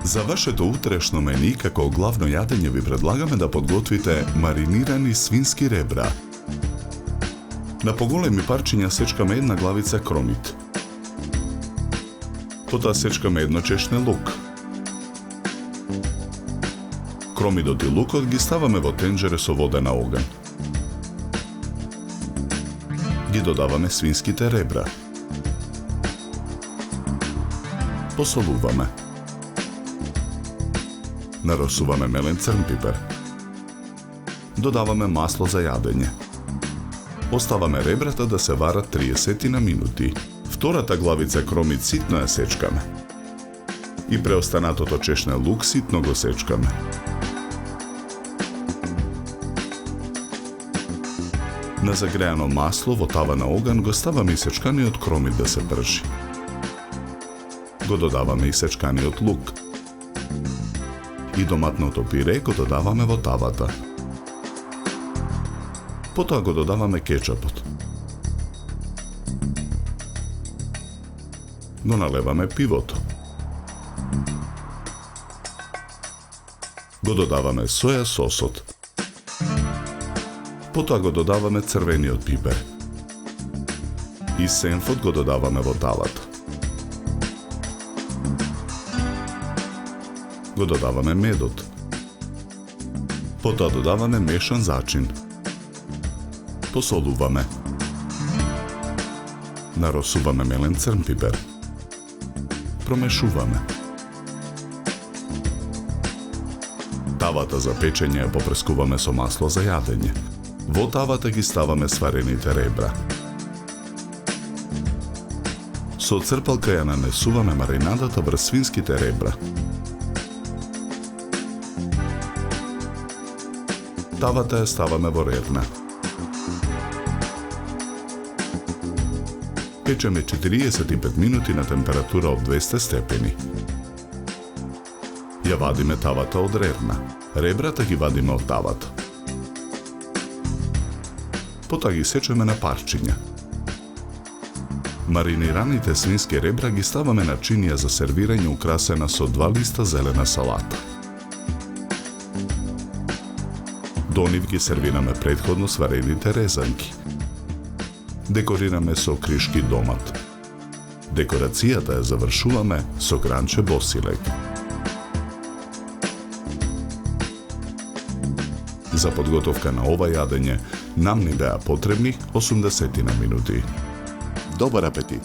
За вашето утрешно мени, како главно јадење ви предлагаме да подготвите маринирани свински ребра. На поголеми парчиња сечкаме една главица кромит. Потоа сечкаме едно чешне лук. Кромидот и лукот ги ставаме во тенџере со воден оган. Ги додаваме свинските ребра. Посолуваме. Наросуваме мелен црн пипер. Додаваме масло за јадење. Оставаме ребрата да се варат 30 на минути. Втората главица кромит ситно ја сечкаме. И преостанатото чешне лук ситно го сечкаме. На загреано масло во тава на оган го ставаме и сечканиот кромит да се пржи. Го додаваме и сечканиот лук. И доматното пире го додаваме во тавата. Потоа го додаваме кетчапот. Го налеваме пивото. Го додаваме соја сосот. Потоа го додаваме црвениот пипер. И сенфот го додаваме во тавата. Го додаваме медот. Потоа додаваме мешан зачин. Посолуваме. Наросуваме мелен црн пипер. Промешуваме. Тавата за печење ја попрескуваме со масло за јадење. Во тавата ги ставаме сварените ребра. Со црпалка ја нанесуваме маринадата врз свинските ребра. Тавата ја ставаме во рерна. Печеме 45 минути на температура од 200 степени. Ја вадиме тавата од рерна. Ребрата ги вадиме од тавата. Потоа ги сечеме на парчиња. Маринираните свински ребра ги ставаме на чинија за сервирање украсена со 2 листа зелена салата. До нив ги сервираме претходно сварените резанки. Декорираме со кришки домат. Декорацијата ја завршуваме со гранче босилек. За подготовка на ова јадење нам ни беа потребни 80 на минути. Добар апетит!